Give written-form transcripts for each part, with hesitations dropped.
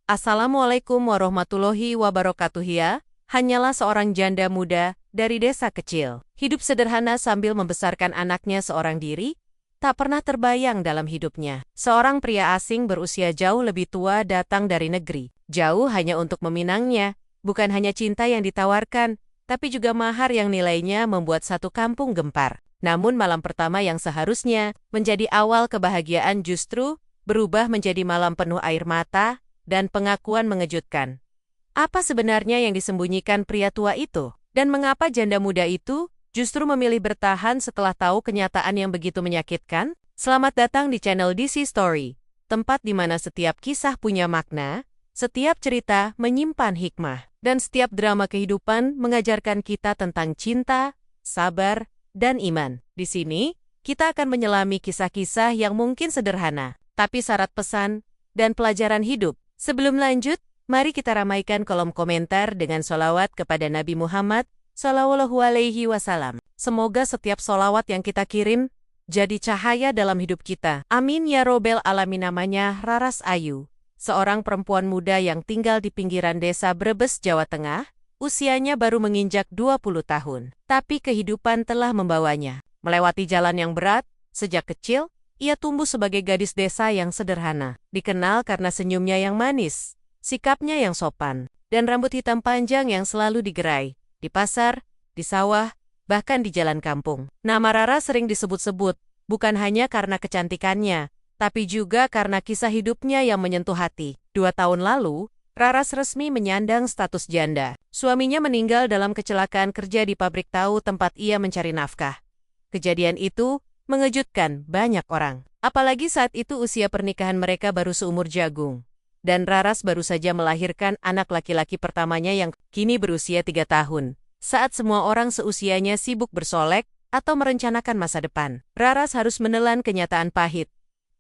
Assalamualaikum warahmatullahi wabarakatuh ya. Hanyalah seorang janda muda dari desa kecil. Hidup sederhana sambil membesarkan anaknya seorang diri, tak pernah terbayang dalam hidupnya. Seorang pria asing berusia jauh lebih tua datang dari negeri. Jauh hanya untuk meminangnya, bukan hanya cinta yang ditawarkan, tapi juga mahar yang nilainya membuat satu kampung gempar. Namun malam pertama yang seharusnya menjadi awal kebahagiaan justru berubah menjadi malam penuh air mata dan pengakuan mengejutkan. Apa sebenarnya yang disembunyikan pria tua itu? Dan mengapa janda muda itu justru memilih bertahan setelah tahu kenyataan yang begitu menyakitkan? Selamat datang di channel DC Story, tempat di mana setiap kisah punya makna, setiap cerita menyimpan hikmah, dan setiap drama kehidupan mengajarkan kita tentang cinta, sabar, dan iman. Di sini, kita akan menyelami kisah-kisah yang mungkin sederhana, tapi syarat pesan dan pelajaran hidup. Sebelum lanjut, mari kita ramaikan kolom komentar dengan sholawat kepada Nabi Muhammad SAW. Semoga setiap sholawat yang kita kirim jadi cahaya dalam hidup kita. Amin ya robbal alamin. Namanya Raras Ayu, seorang perempuan muda yang tinggal di pinggiran desa Brebes, Jawa Tengah. Usianya baru menginjak 20 tahun, tapi kehidupan telah membawanya melewati jalan yang berat. Sejak kecil, ia tumbuh sebagai gadis desa yang sederhana, dikenal karena senyumnya yang manis, sikapnya yang sopan, dan rambut hitam panjang yang selalu digerai, di pasar, di sawah, bahkan di jalan kampung. Nama Rara sering disebut-sebut, bukan hanya karena kecantikannya, tapi juga karena kisah hidupnya yang menyentuh hati. 2 tahun lalu, Raras resmi menyandang status janda. Suaminya meninggal dalam kecelakaan kerja di pabrik tahu tempat ia mencari nafkah. Kejadian itu mengejutkan banyak orang. Apalagi saat itu usia pernikahan mereka baru seumur jagung. Dan Raras baru saja melahirkan anak laki-laki pertamanya yang kini berusia 3 tahun. Saat semua orang seusianya sibuk bersolek atau merencanakan masa depan, Raras harus menelan kenyataan pahit,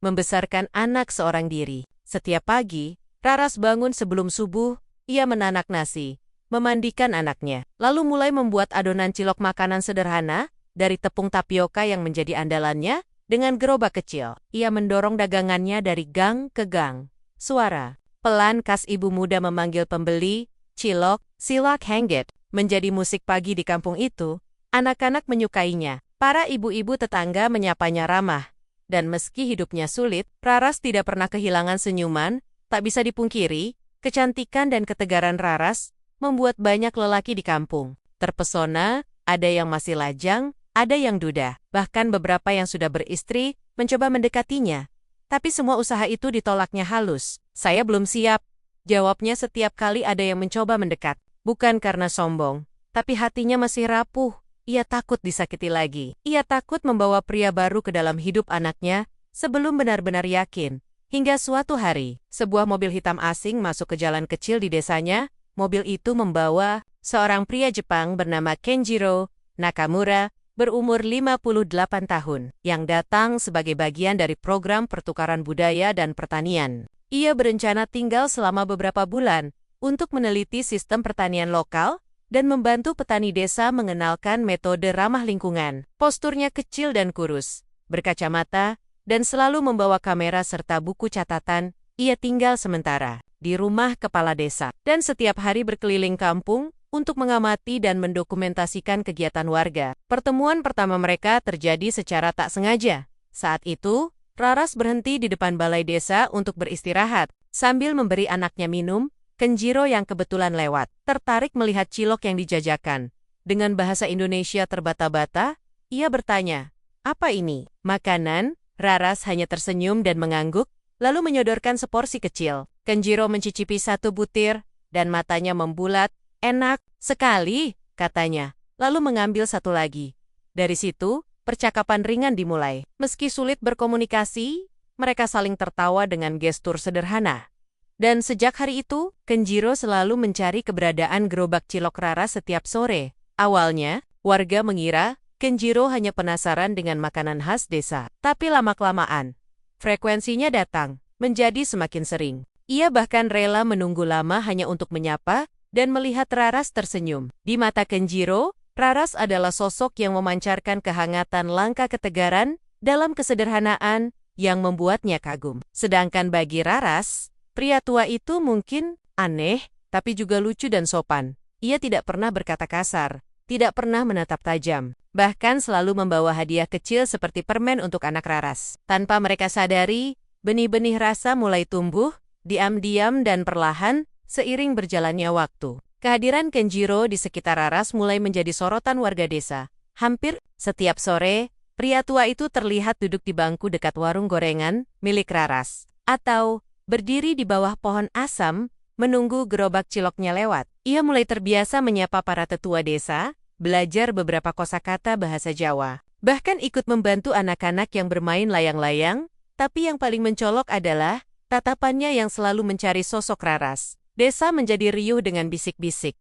membesarkan anak seorang diri. Setiap pagi, Raras bangun sebelum subuh, ia menanak nasi, memandikan anaknya, lalu mulai membuat adonan cilok makanan sederhana dari tepung tapioka yang menjadi andalannya. Dengan gerobak kecil, ia mendorong dagangannya dari gang ke gang. Suara pelan khas ibu muda memanggil pembeli, cilok, silak hengget, menjadi musik pagi di kampung itu. Anak-anak menyukainya. Para ibu-ibu tetangga menyapanya ramah. Dan meski hidupnya sulit, Raras tidak pernah kehilangan senyuman. Tak bisa dipungkiri, kecantikan dan ketegaran Raras membuat banyak lelaki di kampung terpesona. Ada yang masih lajang, ada yang duda, bahkan beberapa yang sudah beristri mencoba mendekatinya. Tapi semua usaha itu ditolaknya halus. Saya belum siap, jawabnya setiap kali ada yang mencoba mendekat. Bukan karena sombong, tapi hatinya masih rapuh. Ia takut disakiti lagi. Ia takut membawa pria baru ke dalam hidup anaknya sebelum benar-benar yakin. Hingga suatu hari, sebuah mobil hitam asing masuk ke jalan kecil di desanya. Mobil itu membawa seorang pria Jepang bernama Kenjiro Nakamura, berumur 58 tahun, yang datang sebagai bagian dari program pertukaran budaya dan pertanian. Ia berencana tinggal selama beberapa bulan untuk meneliti sistem pertanian lokal dan membantu petani desa mengenalkan metode ramah lingkungan. Posturnya kecil dan kurus, berkacamata, dan selalu membawa kamera serta buku catatan. Ia tinggal sementara di rumah kepala desa dan setiap hari berkeliling kampung untuk mengamati dan mendokumentasikan kegiatan warga. Pertemuan pertama mereka terjadi secara tak sengaja. Saat itu, Raras berhenti di depan balai desa untuk beristirahat. Sambil memberi anaknya minum, Kenjiro yang kebetulan lewat, tertarik melihat cilok yang dijajakan. Dengan bahasa Indonesia terbata-bata, ia bertanya, "Apa ini?" "Makanan." Raras hanya tersenyum dan mengangguk, lalu menyodorkan seporsi kecil. Kenjiro mencicipi satu butir, dan matanya membulat. "Enak sekali," katanya, lalu mengambil satu lagi. Dari situ, percakapan ringan dimulai. Meski sulit berkomunikasi, mereka saling tertawa dengan gestur sederhana. Dan sejak hari itu, Kenjiro selalu mencari keberadaan gerobak cilok Raras setiap sore. Awalnya, warga mengira Kenjiro hanya penasaran dengan makanan khas desa. Tapi lama-kelamaan, frekuensinya datang menjadi semakin sering. Ia bahkan rela menunggu lama hanya untuk menyapa dan melihat Raras tersenyum. Di mata Kenjiro, Raras adalah sosok yang memancarkan kehangatan langka ketegaran dalam kesederhanaan yang membuatnya kagum. Sedangkan bagi Raras, Pria tua itu mungkin aneh, tapi juga lucu dan sopan. Ia tidak pernah berkata kasar, tidak pernah menatap tajam, bahkan selalu membawa hadiah kecil seperti permen untuk anak Raras. Tanpa mereka sadari, benih-benih rasa mulai tumbuh, diam-diam dan perlahan, seiring berjalannya waktu. Kehadiran Kenjiro di sekitar Raras mulai menjadi sorotan warga desa. Hampir setiap sore, pria tua itu terlihat duduk di bangku dekat warung gorengan milik Raras, atau berdiri di bawah pohon asam, menunggu gerobak ciloknya lewat. Ia mulai terbiasa menyapa para tetua desa, belajar beberapa kosakata bahasa Jawa, bahkan ikut membantu anak-anak yang bermain layang-layang, tapi yang paling mencolok adalah tatapannya yang selalu mencari sosok Raras. Desa menjadi riuh dengan bisik-bisik.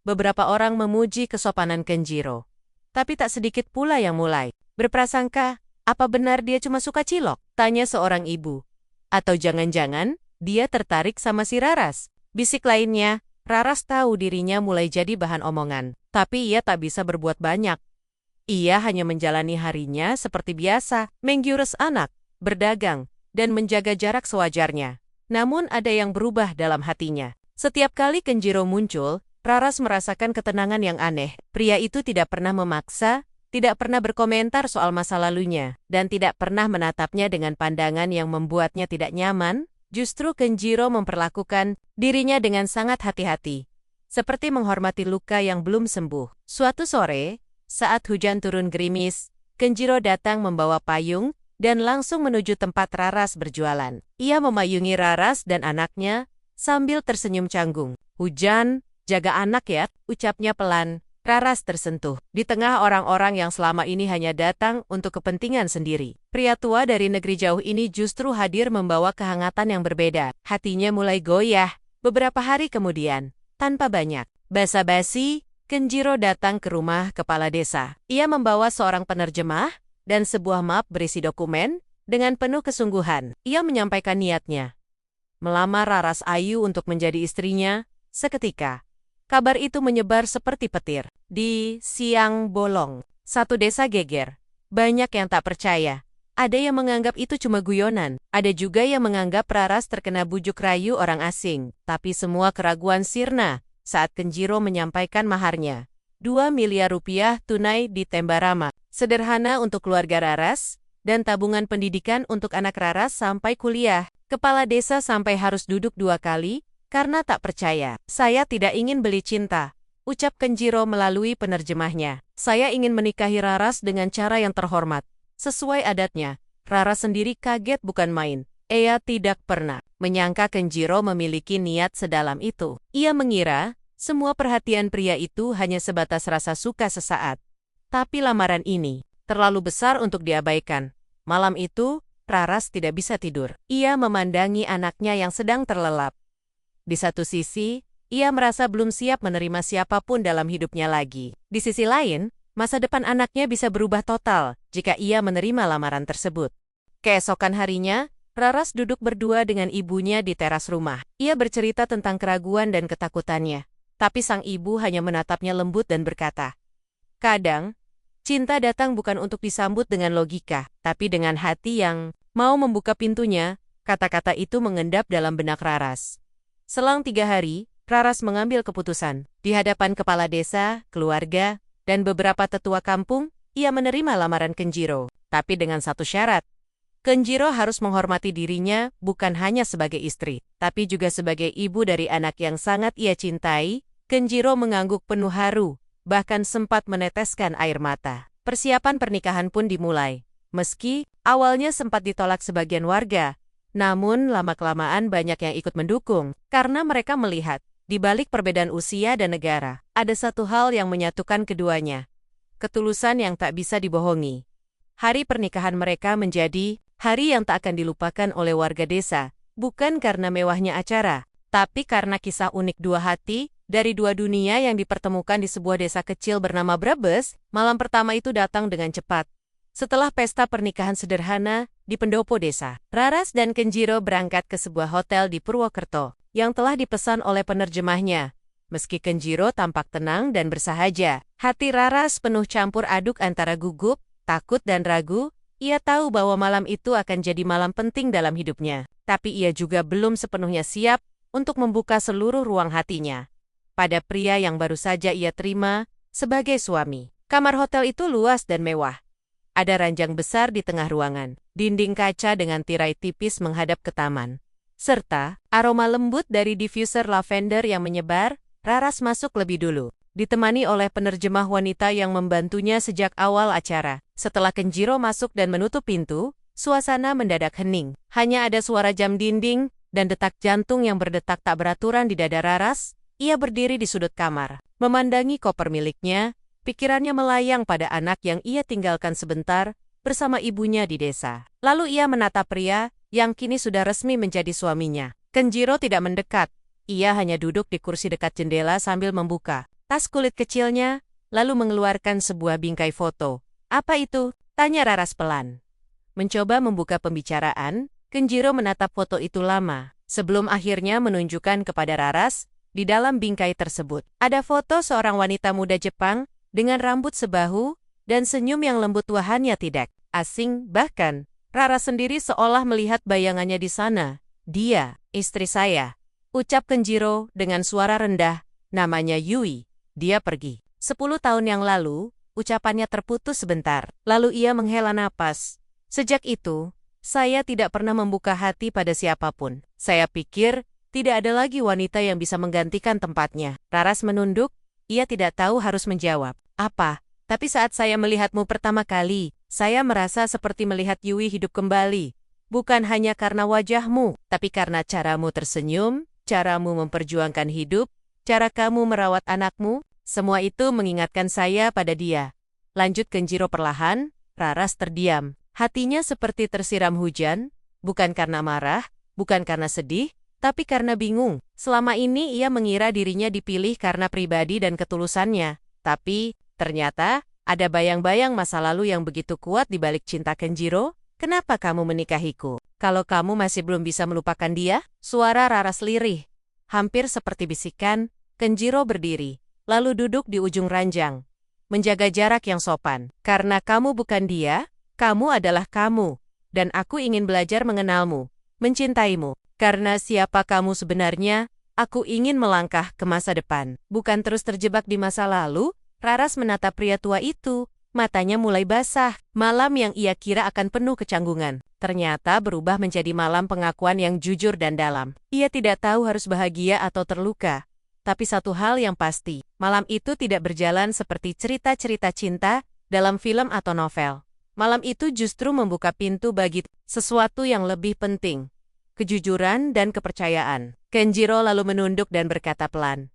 Beberapa orang memuji kesopanan Kenjiro, tapi tak sedikit pula yang mulai berprasangka, apa benar dia cuma suka cilok? Tanya seorang ibu. Atau jangan-jangan, dia tertarik sama si Raras. Bisik lainnya, Raras tahu dirinya mulai jadi bahan omongan, tapi ia tak bisa berbuat banyak. Ia hanya menjalani harinya seperti biasa, mengurus anak, berdagang, dan menjaga jarak sewajarnya. Namun ada yang berubah dalam hatinya. Setiap kali Kenjiro muncul, Raras merasakan ketenangan yang aneh. Pria itu tidak pernah memaksa, tidak pernah berkomentar soal masa lalunya, dan tidak pernah menatapnya dengan pandangan yang membuatnya tidak nyaman. Justru Kenjiro memperlakukan dirinya dengan sangat hati-hati, seperti menghormati luka yang belum sembuh. Suatu sore, saat hujan turun gerimis, Kenjiro datang membawa payung dan langsung menuju tempat Raras berjualan. Ia memayungi Raras dan anaknya sambil tersenyum canggung. "Hujan, jaga anak ya," ucapnya pelan. Raras tersentuh. Di tengah orang-orang yang selama ini hanya datang untuk kepentingan sendiri, pria tua dari negeri jauh ini justru hadir membawa kehangatan yang berbeda. Hatinya mulai goyah. Beberapa hari kemudian, tanpa banyak basa-basi, Kenjiro datang ke rumah kepala desa. Ia membawa seorang penerjemah dan sebuah map berisi dokumen. Dengan penuh kesungguhan, ia menyampaikan niatnya melamar Raras Ayu untuk menjadi istrinya. Seketika, kabar itu menyebar seperti petir. Di Siang Bolong, satu desa geger. Banyak yang tak percaya. Ada yang menganggap itu cuma guyonan. Ada juga yang menganggap Raras terkena bujuk rayu orang asing. Tapi semua keraguan sirna saat Kenjiro menyampaikan maharnya. 2 miliar rupiah tunai di Tembarama. Sederhana untuk keluarga Raras, dan tabungan pendidikan untuk anak Raras sampai kuliah. Kepala desa sampai harus duduk 2 kali, karena tak percaya. "Saya tidak ingin beli cinta," ucap Kenjiro melalui penerjemahnya. "Saya ingin menikahi Raras dengan cara yang terhormat. Sesuai adatnya." Raras sendiri kaget bukan main. Ia tidak pernah menyangka Kenjiro memiliki niat sedalam itu. Ia mengira semua perhatian pria itu hanya sebatas rasa suka sesaat. Tapi lamaran ini terlalu besar untuk diabaikan. Malam itu, Raras tidak bisa tidur. Ia memandangi anaknya yang sedang terlelap. Di satu sisi, ia merasa belum siap menerima siapapun dalam hidupnya lagi. Di sisi lain, masa depan anaknya bisa berubah total jika ia menerima lamaran tersebut. Keesokan harinya, Raras duduk berdua dengan ibunya di teras rumah. Ia bercerita tentang keraguan dan ketakutannya. Tapi sang ibu hanya menatapnya lembut dan berkata, "Kadang, cinta datang bukan untuk disambut dengan logika, tapi dengan hati yang mau membuka pintunya." Kata-kata itu mengendap dalam benak Raras. Selang 3 hari, Raras mengambil keputusan. Di hadapan kepala desa, keluarga, dan beberapa tetua kampung, ia menerima lamaran Kenjiro. Tapi dengan satu syarat. Kenjiro harus menghormati dirinya bukan hanya sebagai istri, tapi juga sebagai ibu dari anak yang sangat ia cintai. Kenjiro mengangguk penuh haru, bahkan sempat meneteskan air mata. Persiapan pernikahan pun dimulai. Meski awalnya sempat ditolak sebagian warga, namun lama-kelamaan banyak yang ikut mendukung, karena mereka melihat, di balik perbedaan usia dan negara, ada satu hal yang menyatukan keduanya. Ketulusan yang tak bisa dibohongi. Hari pernikahan mereka menjadi hari yang tak akan dilupakan oleh warga desa, bukan karena mewahnya acara, tapi karena kisah unik dua hati, dari dua dunia yang dipertemukan di sebuah desa kecil bernama Brebes. Malam pertama itu datang dengan cepat. Setelah pesta pernikahan sederhana di pendopo desa, Raras dan Kenjiro berangkat ke sebuah hotel di Purwokerto yang telah dipesan oleh penerjemahnya. Meski Kenjiro tampak tenang dan bersahaja, hati Raras penuh campur aduk antara gugup, takut dan ragu. Ia tahu bahwa malam itu akan jadi malam penting dalam hidupnya. tapi ia juga belum sepenuhnya siap untuk membuka seluruh ruang hatinya pada pria yang baru saja ia terima sebagai suami. Kamar hotel itu luas dan mewah. Ada ranjang besar di tengah ruangan, dinding kaca dengan tirai tipis menghadap ke taman, serta aroma lembut dari diffuser lavender yang menyebar. Raras masuk lebih dulu, ditemani oleh penerjemah wanita yang membantunya sejak awal acara. Setelah Kenjiro masuk dan menutup pintu, suasana mendadak hening. Hanya ada suara jam dinding dan detak jantung yang berdetak tak beraturan di dada Raras. Ia berdiri di sudut kamar, memandangi koper miliknya. Pikirannya melayang pada anak yang ia tinggalkan sebentar bersama ibunya di desa. Lalu ia menatap pria yang kini sudah resmi menjadi suaminya. Kenjiro tidak mendekat. Ia hanya duduk di kursi dekat jendela sambil membuka tas kulit kecilnya, lalu mengeluarkan sebuah bingkai foto. "Apa itu?" tanya Raras pelan. Mencoba membuka pembicaraan, Kenjiro menatap foto itu lama, sebelum akhirnya menunjukkan kepada Raras. Di dalam bingkai tersebut, ada foto seorang wanita muda Jepang dengan rambut sebahu dan senyum yang lembut wahanya tidak asing. Bahkan, Raras sendiri seolah melihat bayangannya di sana. "Dia, istri saya," ucap Kenjiro dengan suara rendah. "Namanya Yui. Dia pergi 10 tahun yang lalu." Ucapannya terputus sebentar, lalu ia menghela napas. "Sejak itu, saya tidak pernah membuka hati pada siapapun. Saya pikir tidak ada lagi wanita yang bisa menggantikan tempatnya." Raras menunduk. Ia tidak tahu harus menjawab apa. "Tapi saat saya melihatmu pertama kali, saya merasa seperti melihat Yui hidup kembali. Bukan hanya karena wajahmu, tapi karena caramu tersenyum, caramu memperjuangkan hidup, cara kamu merawat anakmu, semua itu mengingatkan saya pada dia." Lanjut Kenjiro perlahan. Raras terdiam. Hatinya seperti tersiram hujan, bukan karena marah, bukan karena sedih, tapi karena bingung. Selama ini ia mengira dirinya dipilih karena pribadi dan ketulusannya. Tapi, ternyata, ada bayang-bayang masa lalu yang begitu kuat di balik cinta Kenjiro. "Kenapa kamu menikahiku? Kalau kamu masih belum bisa melupakan dia?" Suara Raras lirih, hampir seperti bisikan. Kenjiro berdiri, lalu duduk di ujung ranjang, menjaga jarak yang sopan. "Karena kamu bukan dia, kamu adalah kamu. Dan aku ingin belajar mengenalmu, mencintaimu. Karena siapa kamu sebenarnya, aku ingin melangkah ke masa depan, bukan terus terjebak di masa lalu." Raras menatap pria tua itu. Matanya mulai basah. Malam yang ia kira akan penuh kecanggungan, ternyata berubah menjadi malam pengakuan yang jujur dan dalam. Ia tidak tahu harus bahagia atau terluka. Tapi satu hal yang pasti, malam itu tidak berjalan seperti cerita-cerita cinta dalam film atau novel. Malam itu justru membuka pintu bagi sesuatu yang lebih penting, kejujuran dan kepercayaan. Kenjiro lalu menunduk dan berkata pelan,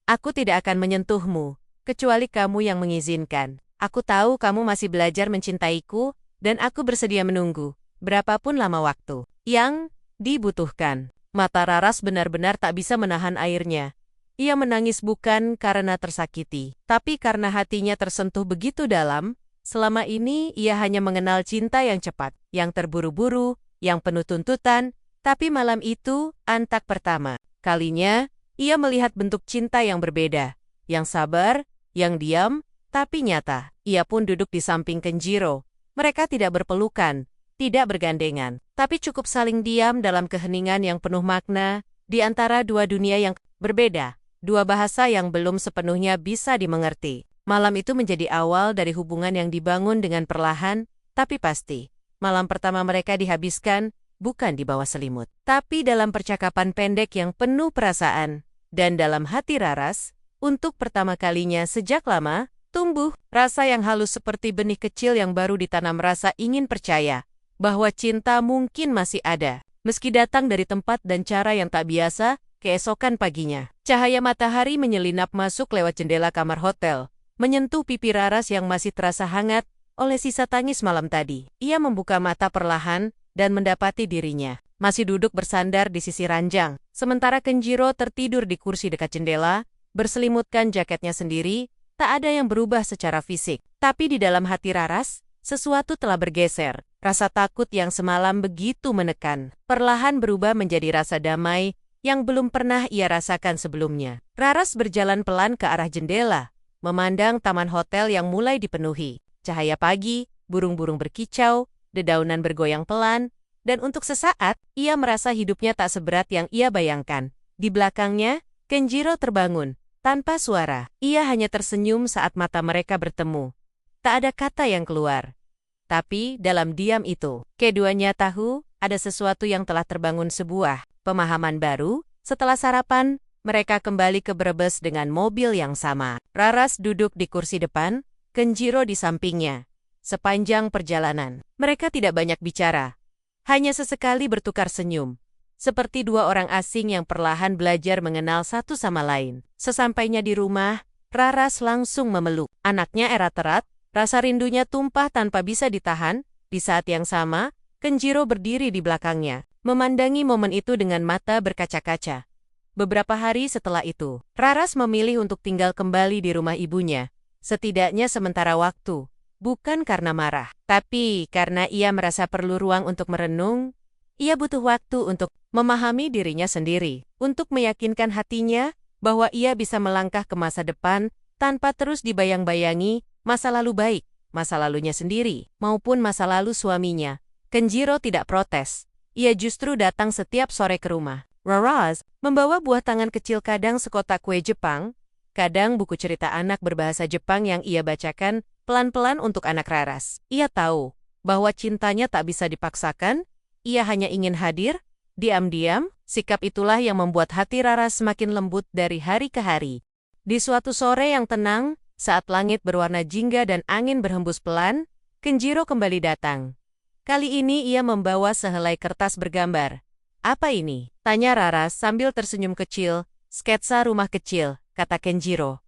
"Aku tidak akan menyentuhmu, kecuali kamu yang mengizinkan. Aku tahu kamu masih belajar mencintaiku, dan aku bersedia menunggu, berapapun lama waktu yang dibutuhkan." Mata Raras benar-benar tak bisa menahan airnya. Ia menangis bukan karena tersakiti, tapi karena hatinya tersentuh begitu dalam. Selama ini ia hanya mengenal cinta yang cepat, yang terburu-buru, yang penuh tuntutan, tapi malam itu, antak pertama kalinya, ia melihat bentuk cinta yang berbeda, yang sabar, yang diam, tapi nyata. Ia pun duduk di samping Kenjiro. Mereka tidak berpelukan, tidak bergandengan, tapi cukup saling diam dalam keheningan yang penuh makna, di antara dua dunia yang berbeda, dua bahasa yang belum sepenuhnya bisa dimengerti. Malam itu menjadi awal dari hubungan yang dibangun dengan perlahan, tapi pasti. Malam pertama mereka dihabiskan, bukan di bawah selimut, tapi dalam percakapan pendek yang penuh perasaan. Dan dalam hati Raras, untuk pertama kalinya sejak lama, tumbuh rasa yang halus seperti benih kecil yang baru ditanam, rasa ingin percaya bahwa cinta mungkin masih ada, meski datang dari tempat dan cara yang tak biasa. Keesokan paginya, cahaya matahari menyelinap masuk lewat jendela kamar hotel, menyentuh pipi Raras yang masih terasa hangat oleh sisa tangis malam tadi. Ia membuka mata perlahan dan mendapati dirinya masih duduk bersandar di sisi ranjang, sementara Kenjiro tertidur di kursi dekat jendela, berselimutkan jaketnya sendiri. Tak ada yang berubah secara fisik, tapi di dalam hati Raras, sesuatu telah bergeser. Rasa takut yang semalam begitu menekan, perlahan berubah menjadi rasa damai yang belum pernah ia rasakan sebelumnya. Raras berjalan pelan ke arah jendela, memandang taman hotel yang mulai dipenuhi. Cahaya pagi, burung-burung berkicau, dedaunan bergoyang pelan, dan untuk sesaat, ia merasa hidupnya tak seberat yang ia bayangkan. Di belakangnya, Kenjiro terbangun. Tanpa suara, ia hanya tersenyum saat mata mereka bertemu. Tak ada kata yang keluar. Tapi, dalam diam itu, keduanya tahu, ada sesuatu yang telah terbangun, sebuah pemahaman baru. Setelah sarapan, mereka kembali ke Brebes dengan mobil yang sama. Raras duduk di kursi depan, Kenjiro di sampingnya. Sepanjang perjalanan, mereka tidak banyak bicara. Hanya sesekali bertukar senyum. Seperti dua orang asing yang perlahan belajar mengenal satu sama lain. Sesampainya di rumah, Raras langsung memeluk anaknya erat-erat, rasa rindunya tumpah tanpa bisa ditahan. Di saat yang sama, Kenjiro berdiri di belakangnya, memandangi momen itu dengan mata berkaca-kaca. Beberapa hari setelah itu, Raras memilih untuk tinggal kembali di rumah ibunya, setidaknya sementara waktu. Bukan karena marah, tapi karena ia merasa perlu ruang untuk merenung. Ia butuh waktu untuk memahami dirinya sendiri, untuk meyakinkan hatinya bahwa ia bisa melangkah ke masa depan tanpa terus dibayang-bayangi masa lalu baik, masa lalunya sendiri, maupun masa lalu suaminya. Kenjiro tidak protes. Ia justru datang setiap sore ke rumah. Raras membawa buah tangan kecil, kadang sekotak kue Jepang, kadang buku cerita anak berbahasa Jepang yang ia bacakan pelan-pelan untuk anak Raras. Ia tahu bahwa cintanya tak bisa dipaksakan. Ia hanya ingin hadir, diam-diam. Sikap itulah yang membuat hati Raras semakin lembut dari hari ke hari. Di suatu sore yang tenang, saat langit berwarna jingga dan angin berhembus pelan, Kenjiro kembali datang. Kali ini ia membawa sehelai kertas bergambar. "Apa ini?" tanya Raras sambil tersenyum kecil. "Sketsa rumah kecil," kata Kenjiro.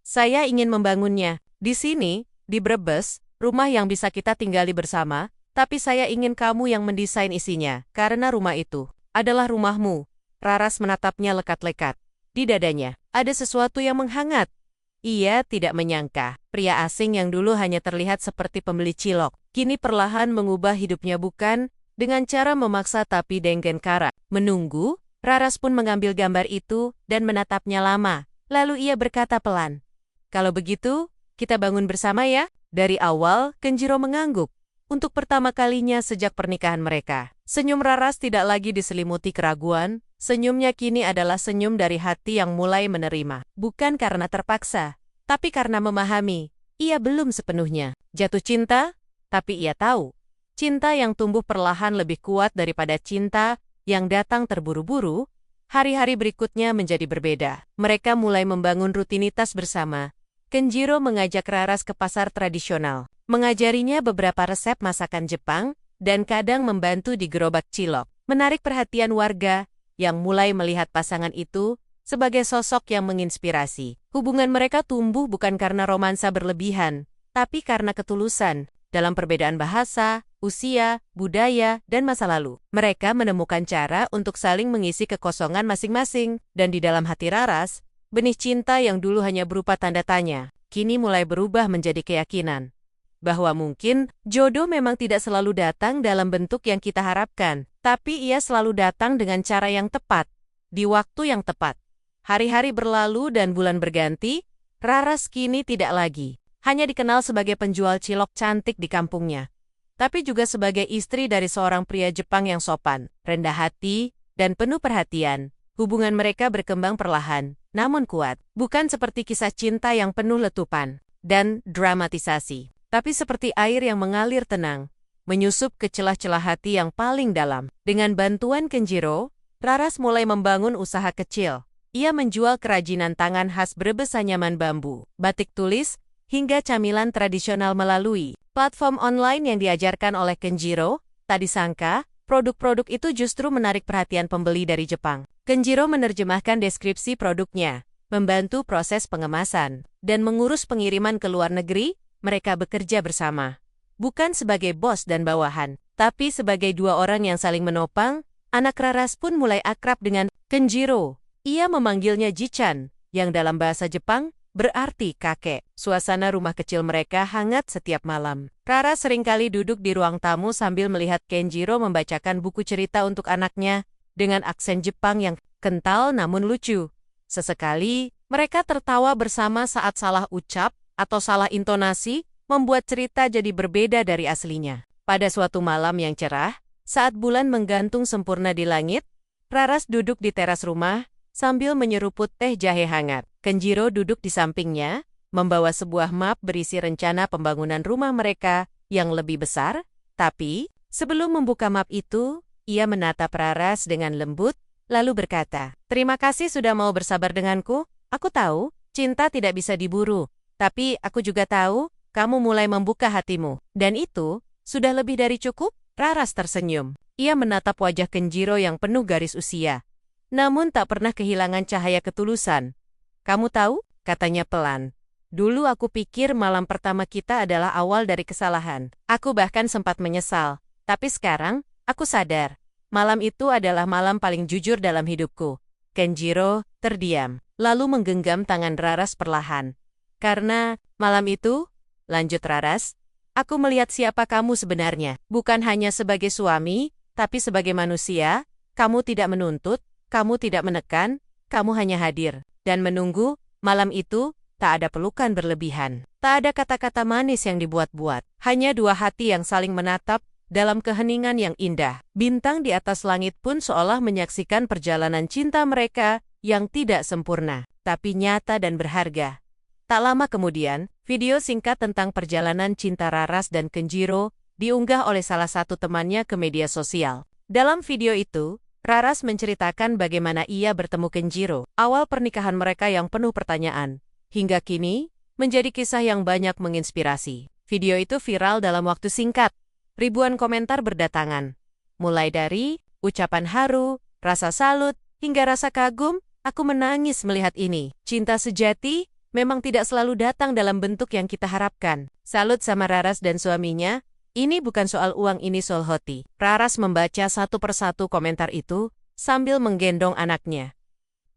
"Saya ingin membangunnya. Di sini, di Brebes, rumah yang bisa kita tinggali bersama. Tapi saya ingin kamu yang mendesain isinya, karena rumah itu adalah rumahmu." Raras menatapnya lekat-lekat. Di dadanya, ada sesuatu yang menghangat. Ia tidak menyangka, pria asing yang dulu hanya terlihat seperti pembeli cilok, kini perlahan mengubah hidupnya, bukan dengan cara memaksa tapi dengan cara menunggu. Raras pun mengambil gambar itu dan menatapnya lama. Lalu ia berkata pelan, "Kalau begitu, kita bangun bersama ya." Dari awal, Kenjiro mengangguk. Untuk pertama kalinya sejak pernikahan mereka, senyum Raras tidak lagi diselimuti keraguan. Senyumnya kini adalah senyum dari hati yang mulai menerima. Bukan karena terpaksa, tapi karena memahami. Ia belum sepenuhnya jatuh cinta, tapi ia tahu, cinta yang tumbuh perlahan lebih kuat daripada cinta yang datang terburu-buru. Hari-hari berikutnya menjadi berbeda. Mereka mulai membangun rutinitas bersama. Kenjiro mengajak Raras ke pasar tradisional, mengajarinya beberapa resep masakan Jepang, dan kadang membantu di gerobak cilok. Menarik perhatian warga yang mulai melihat pasangan itu sebagai sosok yang menginspirasi. Hubungan mereka tumbuh bukan karena romansa berlebihan, tapi karena ketulusan. Dalam perbedaan bahasa, usia, budaya, dan masa lalu, mereka menemukan cara untuk saling mengisi kekosongan masing-masing. Dan di dalam hati Raras, benih cinta yang dulu hanya berupa tanda tanya, kini mulai berubah menjadi keyakinan bahwa mungkin jodoh memang tidak selalu datang dalam bentuk yang kita harapkan, tapi ia selalu datang dengan cara yang tepat, di waktu yang tepat. Hari-hari berlalu dan bulan berganti. Raras kini tidak lagi hanya dikenal sebagai penjual cilok cantik di kampungnya, tapi juga sebagai istri dari seorang pria Jepang yang sopan, rendah hati, dan penuh perhatian. Hubungan mereka berkembang perlahan, namun kuat. Bukan seperti kisah cinta yang penuh letupan dan dramatisasi, tapi seperti air yang mengalir tenang, menyusup ke celah-celah hati yang paling dalam. Dengan bantuan Kenjiro, Raras mulai membangun usaha kecil. Ia menjual kerajinan tangan khas Brebes, anyaman bambu, batik tulis, hingga camilan tradisional melalui platform online yang diajarkan oleh Kenjiro. Tak disangka, produk-produk itu justru menarik perhatian pembeli dari Jepang. Kenjiro menerjemahkan deskripsi produknya, membantu proses pengemasan, dan mengurus pengiriman ke luar negeri. Mereka bekerja bersama, bukan sebagai bos dan bawahan, tapi sebagai dua orang yang saling menopang. Anak Raras pun mulai akrab dengan Kenjiro. Ia memanggilnya Jichan, yang dalam bahasa Jepang berarti kakek. Suasana rumah kecil mereka hangat setiap malam. Raras seringkali duduk di ruang tamu sambil melihat Kenjiro membacakan buku cerita untuk anaknya, dengan aksen Jepang yang kental namun lucu. Sesekali, mereka tertawa bersama saat salah ucap atau salah intonasi, membuat cerita jadi berbeda dari aslinya. Pada suatu malam yang cerah, Saat bulan menggantung sempurna di langit, Raras duduk di teras rumah sambil menyeruput teh jahe hangat. Kenjiro duduk di sampingnya, membawa sebuah map berisi rencana pembangunan rumah mereka yang lebih besar, tapi sebelum membuka map itu, ia menatap Raras dengan lembut, lalu berkata, "Terima kasih sudah mau bersabar denganku. Aku tahu, cinta tidak bisa diburu, tapi aku juga tahu, kamu mulai membuka hatimu. Dan itu, sudah lebih dari cukup." Raras tersenyum. Ia menatap wajah Kenjiro yang penuh garis usia, namun tak pernah kehilangan cahaya ketulusan. "Kamu tahu?" katanya pelan. "Dulu aku pikir malam pertama kita adalah awal dari kesalahan. Aku bahkan sempat menyesal. Tapi sekarang, aku sadar. Malam itu adalah malam paling jujur dalam hidupku." Kenjiro terdiam, lalu menggenggam tangan Raras perlahan. "Karena malam itu," lanjut Raras, "aku melihat siapa kamu sebenarnya. Bukan hanya sebagai suami, tapi sebagai manusia. Kamu tidak menuntut, kamu tidak menekan, kamu hanya hadir dan menunggu. Malam itu, tak ada pelukan berlebihan. Tak ada kata-kata manis yang dibuat-buat. Hanya dua hati yang saling menatap dalam keheningan yang indah. Bintang di atas langit pun seolah menyaksikan perjalanan cinta mereka yang tidak sempurna, tapi nyata dan berharga." Tak lama kemudian, video singkat tentang perjalanan cinta Raras dan Kenjiro diunggah oleh salah satu temannya ke media sosial. Dalam video itu, Raras menceritakan bagaimana ia bertemu Kenjiro, awal pernikahan mereka yang penuh pertanyaan, hingga kini menjadi kisah yang banyak menginspirasi. Video itu viral dalam waktu singkat. Ribuan komentar berdatangan. Mulai dari ucapan haru, rasa salut, hingga rasa kagum, "Aku menangis melihat ini. Cinta sejati memang tidak selalu datang dalam bentuk yang kita harapkan." Salut sama Raras dan suaminya. "Ini bukan soal uang, ini soal hati." Raras membaca satu persatu komentar itu sambil menggendong anaknya.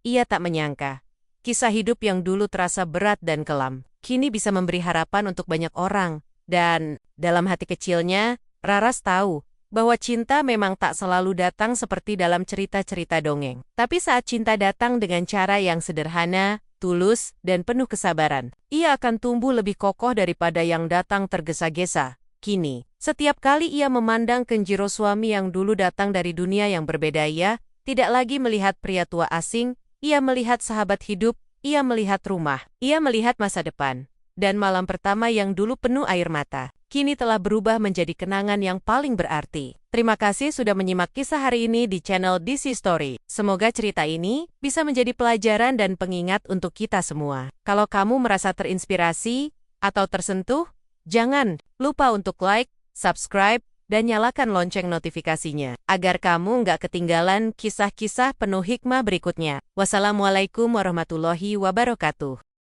Ia tak menyangka, kisah hidup yang dulu terasa berat dan kelam, kini bisa memberi harapan untuk banyak orang. Dan dalam hati kecilnya, Raras tahu bahwa cinta memang tak selalu datang seperti dalam cerita-cerita dongeng. Tapi saat cinta datang dengan cara yang sederhana, tulus, dan penuh kesabaran, ia akan tumbuh lebih kokoh daripada yang datang tergesa-gesa. Kini, setiap kali ia memandang Kenjiro, suami yang dulu datang dari dunia yang berbeda, ia tidak lagi melihat pria tua asing, ia melihat sahabat hidup, ia melihat rumah, ia melihat masa depan. Dan malam pertama yang dulu penuh air mata, kini telah berubah menjadi kenangan yang paling berarti. Terima kasih sudah menyimak kisah hari ini di channel DC Story. Semoga cerita ini bisa menjadi pelajaran dan pengingat untuk kita semua. Kalau kamu merasa terinspirasi atau tersentuh, jangan lupa untuk like, subscribe, dan nyalakan lonceng notifikasinya, agar kamu nggak ketinggalan kisah-kisah penuh hikmah berikutnya. Wassalamualaikum warahmatullahi wabarakatuh.